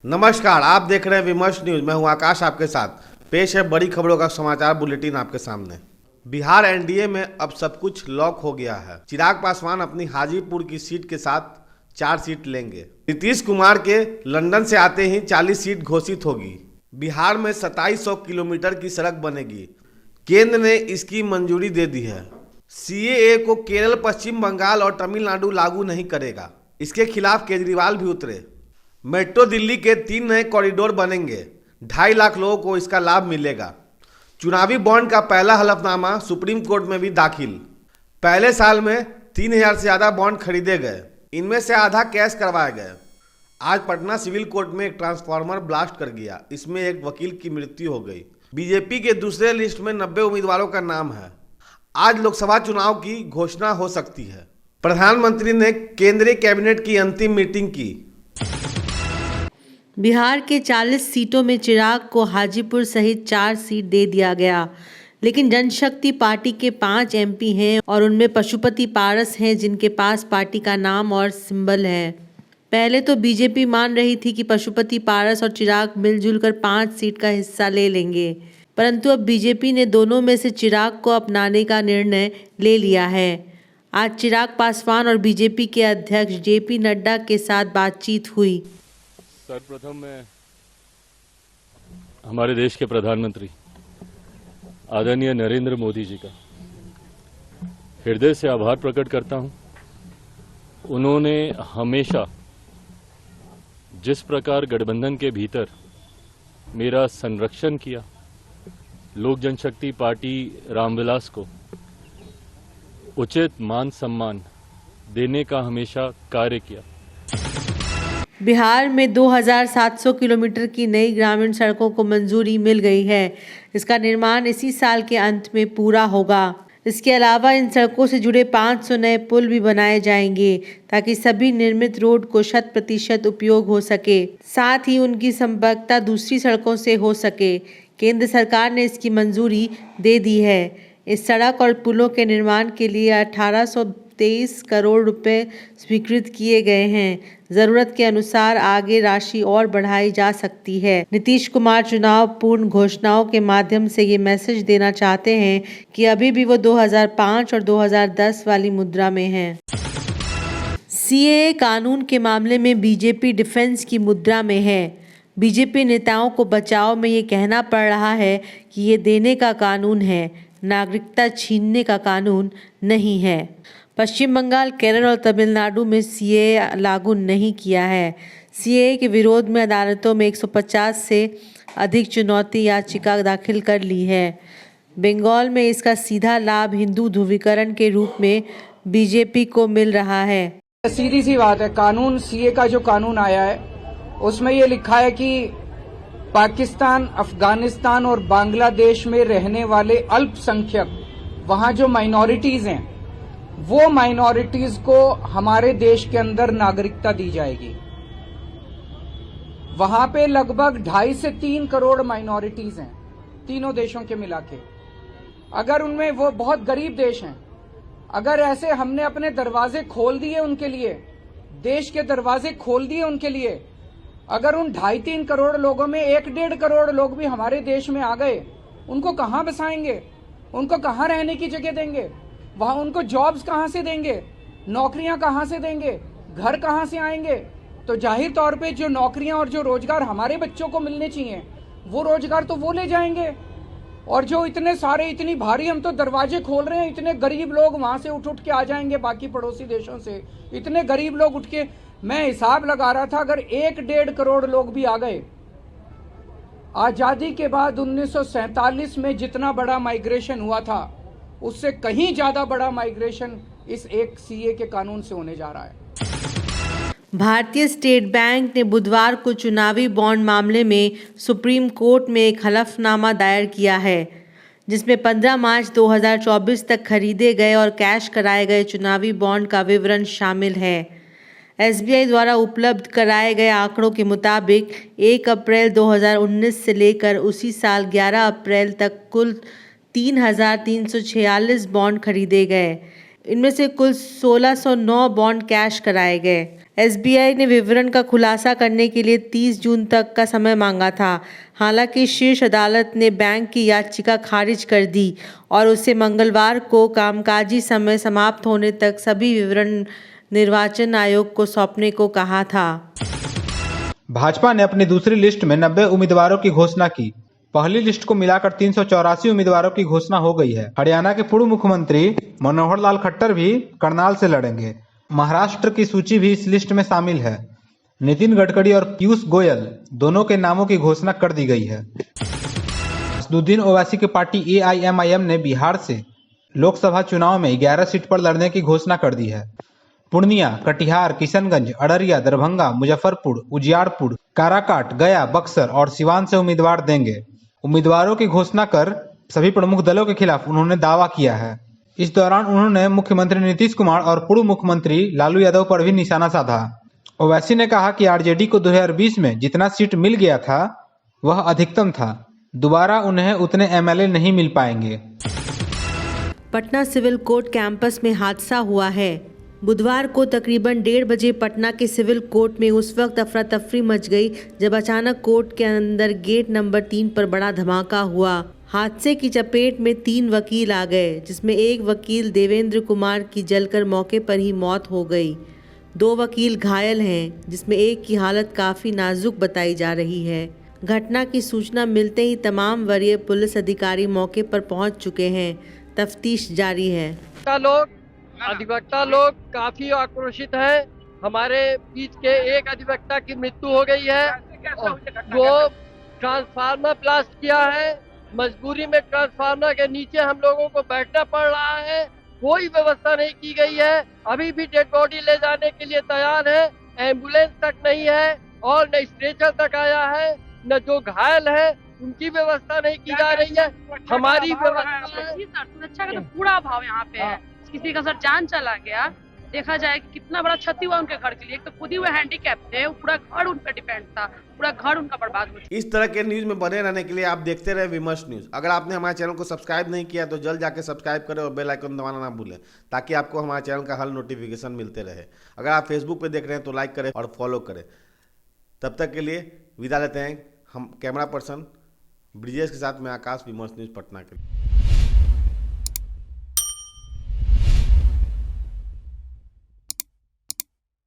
नमस्कार, आप देख रहे हैं विमर्श न्यूज। मैं हूं आकाश, आपके साथ पेश है बड़ी खबरों का समाचार बुलेटिन आपके सामने। बिहार एनडीए में अब सब कुछ लॉक हो गया है। चिराग पासवान अपनी हाजीपुर की सीट के साथ 4 सीट लेंगे। नीतीश कुमार के लंदन से आते ही 40 सीट घोषित होगी। बिहार में 2700 किलोमीटर की सड़क बनेगी। केंद्र ने इसकी मंजूरी दे दी है। सीएए को केरल, पश्चिम बंगाल और तमिलनाडु लागू नहीं करेगा। इसके खिलाफ केजरीवाल भी उतरे। मेट्रो दिल्ली के 3 नए कॉरिडोर बनेंगे। 2.5 लाख लोगों को इसका लाभ मिलेगा। चुनावी बॉन्ड का पहला हलफनामा सुप्रीम कोर्ट में भी दाखिल। पहले साल में 3000 से ज्यादा बॉन्ड खरीदे गए। इनमें से आधा कैश करवाए गए। आज पटना सिविल कोर्ट में एक ट्रांसफार्मर ब्लास्ट कर गया। इसमें एक वकील की मृत्यु हो गई। बीजेपी के दूसरे लिस्ट में 90 उम्मीदवारों का नाम है। आज लोकसभा चुनाव की घोषणा हो सकती है। प्रधानमंत्री ने केंद्रीय कैबिनेट की अंतिम मीटिंग की। बिहार के 40 सीटों में चिराग को हाजीपुर सहित 4 सीट दे दिया गया, लेकिन जनशक्ति पार्टी के 5 एमपी हैं और उनमें पशुपति पारस हैं जिनके पास पार्टी का नाम और सिंबल है। पहले तो बीजेपी मान रही थी कि पशुपति पारस और चिराग मिलजुल कर 5 सीट का हिस्सा ले लेंगे, परंतु अब बीजेपी ने दोनों में से चिराग को अपनाने का निर्णय ले लिया है। आज चिराग पासवान और बीजेपी के अध्यक्ष जेपी नड्डा के साथ बातचीत हुई। सर्वप्रथम मैं हमारे देश के प्रधानमंत्री आदरणीय नरेंद्र मोदी जी का हृदय से आभार प्रकट करता हूं। उन्होंने हमेशा जिस प्रकार गठबंधन के भीतर मेरा संरक्षण किया, लोक जनशक्ति पार्टी रामविलास को उचित मान सम्मान देने का हमेशा कार्य किया। बिहार में 2700 किलोमीटर की नई ग्रामीण सड़कों को मंजूरी मिल गई है। इसका निर्माण इसी साल के अंत में पूरा होगा। इसके अलावा इन सड़कों से जुड़े 500 नए पुल भी बनाए जाएंगे ताकि सभी निर्मित रोड को 100% उपयोग हो सके, साथ ही उनकी संपर्कता दूसरी सड़कों से हो सके। केंद्र सरकार ने इसकी मंजूरी दे दी है। इस सड़क और पुलों के निर्माण के लिए 1823 करोड़ रुपए स्वीकृत किए गए हैं। जरूरत के अनुसार आगे राशि और बढ़ाई जा सकती है। नीतीश कुमार चुनाव पूर्ण घोषणाओं के माध्यम से ये मैसेज देना चाहते हैं कि अभी भी वो 2005 और 2010 वाली मुद्रा में हैं। सीएए कानून के मामले में बीजेपी डिफेंस की मुद्रा में है। बीजेपी नेताओं को बचाव में ये कहना पड़ रहा है कि ये देने का कानून है, नागरिकता छीनने का कानून नहीं है। पश्चिम बंगाल, केरल और तमिलनाडु में सीएए लागू नहीं किया है। सीएए के विरोध में अदालतों में 150 से अधिक चुनौती याचिका दाखिल कर ली है। बंगाल में इसका सीधा लाभ हिंदू ध्रुवीकरण के रूप में बीजेपी को मिल रहा है। सीधी सी बात है, कानून सीए का जो कानून आया है उसमें ये लिखा है कि पाकिस्तान, अफगानिस्तान और बांग्लादेश में रहने वाले अल्पसंख्यक, वहां जो माइनॉरिटीज हैं, वो माइनॉरिटीज को हमारे देश के अंदर नागरिकता दी जाएगी। वहां पे लगभग 2.5 से 3 करोड़ माइनॉरिटीज हैं, तीनों देशों के मिला के। अगर उनमें, वो बहुत गरीब देश हैं, अगर ऐसे हमने अपने दरवाजे खोल दिए उनके लिए, देश के दरवाजे खोल दिए उनके लिए, अगर उन 2.5-3 करोड़ लोगों में 1-1.5 करोड़ लोग भी हमारे देश में आ गए, उनको कहां बसाएंगे? उनको कहां रहने की जगह देंगे? वहां उनको जॉब्स कहां से देंगे? नौकरियां कहां से देंगे? घर कहां से आएंगे? तो जाहिर तौर पे जो नौकरियां और जो रोजगार हमारे बच्चों को मिलने चाहिए, वो रोजगार तो वो ले जाएंगे। और जो इतने सारे, इतनी भारी हम तो दरवाजे खोल रहे हैं, इतने गरीब लोग वहां से उठ के आ जाएंगे बाकी पड़ोसी देशों से। इतने गरीब लोग उठ के, मैं हिसाब लगा रहा था, अगर 1-1.5 करोड़ लोग भी आ गए, आजादी के बाद 1947 में जितना बड़ा माइग्रेशन हुआ था, उससे कहीं ज्यादा बड़ा माइग्रेशन इस एक सीए के कानून से होने जा रहा है। भारतीय स्टेट बैंक ने बुधवार को चुनावी बॉन्ड मामले में सुप्रीम कोर्ट में एक हलफनामा दायर किया है, जिसमें 15 मार्च 2024 तक खरीदे गए और कैश कराए गए चुनावी बॉन्ड का विवरण शामिल है। एसबीआई द्वारा उपलब्ध कराए गए आंकड़ों के मुताबिक 1 अप्रैल 2019 से लेकर उसी साल 11 अप्रैल तक कुल 3,346 बॉन्ड खरीदे गए। इनमें से कुल 1609 बॉन्ड कैश कराए गए। एसबीआई ने विवरण का खुलासा करने के लिए 30 जून तक का समय मांगा था। हालांकि शीर्ष अदालत ने बैंक की याचिका खारिज कर दी और उसे मंगलवार को कामकाजी समय समाप्त होने तक सभी विवरण निर्वाचन आयोग को सौंपने को कहा था। भाजपा ने अपनी दूसरी लिस्ट में 90 उम्मीदवारों की घोषणा की। पहली लिस्ट को मिलाकर 384 उम्मीदवारों की घोषणा हो गई है। हरियाणा के पूर्व मुख्यमंत्री मनोहर लाल खट्टर भी करनाल से लड़ेंगे। महाराष्ट्र की सूची भी इस लिस्ट में शामिल है। नितिन गडकरी और पीयूष गोयल दोनों के नामों की घोषणा कर दी गई है। असदुद्दीन ओवैसी की पार्टी AIMIM ने बिहार से लोकसभा चुनाव में 11 सीट पर लड़ने की घोषणा कर दी है। पूर्णिया, कटिहार, किशनगंज, अररिया, दरभंगा, मुजफ्फरपुर, उजियारपुर, काराकाट, गया, बक्सर और सिवान से उम्मीदवार देंगे। उम्मीदवारों की घोषणा कर सभी प्रमुख दलों के खिलाफ उन्होंने दावा किया है। इस दौरान उन्होंने मुख्यमंत्री नीतीश कुमार और पूर्व मुख्यमंत्री लालू यादव पर भी निशाना साधा। ओवैसी ने कहा कि आरजेडी को 2020 में जितना सीट मिल गया था वह अधिकतम था। दोबारा उन्हें उतने MLA नहीं मिल पाएंगे। पटना सिविल कोर्ट कैंपस में हादसा हुआ है। बुधवार को तकरीबन 1:30 बजे पटना के सिविल कोर्ट में उस वक्त अफरा तफरी मच गई जब अचानक कोर्ट के अंदर गेट नंबर 3 पर बड़ा धमाका हुआ। हादसे की चपेट में 3 वकील आ गए, जिसमें एक वकील देवेंद्र कुमार की जलकर मौके पर ही मौत हो गई। 2 वकील घायल हैं, जिसमें एक की हालत काफ़ी नाजुक बताई जा रही है। घटना की सूचना मिलते ही तमाम वरीय पुलिस अधिकारी मौके पर पहुंच चुके हैं। तफ्तीश जारी है। अधिवक्ता लोग काफी आक्रोशित हैं। हमारे बीच के एक अधिवक्ता की मृत्यु हो गई है। वो ट्रांसफार्मर ब्लास्ट किया है। मजबूरी में ट्रांसफार्मर के नीचे हम लोगों को बैठना पड़ रहा है। कोई व्यवस्था नहीं की गई है। अभी भी डेड बॉडी ले जाने के लिए तैयार है। एम्बुलेंस तक नहीं है और न स्ट्रेचर तक आया है, न जो घायल है उनकी व्यवस्था नहीं की जा रही है। हमारी व्यवस्था सुरक्षा का तो पूरा अभाव यहाँ पे है। किसी का सर जान चला गया, देखा जाए कि कितना बड़ा क्षति हुआ उनके घर के लिए। एक तो खुद ही वो हैंडीकैप थे, पूरा घर उन पर डिपेंड था, पूरा घर उनका बर्बाद हो चुका। इस तरह के न्यूज में बने रहने के लिए आप देखते रहे विमर्श न्यूज। अगर आपने हमारे चैनल को सब्सक्राइब नहीं किया तो जल्द जाके सब्सक्राइब करें और बेल आइकन दबाना ना भूलें, ताकि आपको हमारे चैनल का हर नोटिफिकेशन मिलते रहे। अगर आप फेसबुक पे देख रहे हैं तो लाइक करें और फॉलो करें। तब तक के लिए विदा लेते हैं। हम कैमरा पर्सन ब्रिजेश के साथ मैं आकाश, विमर्श न्यूज पटना के लिए।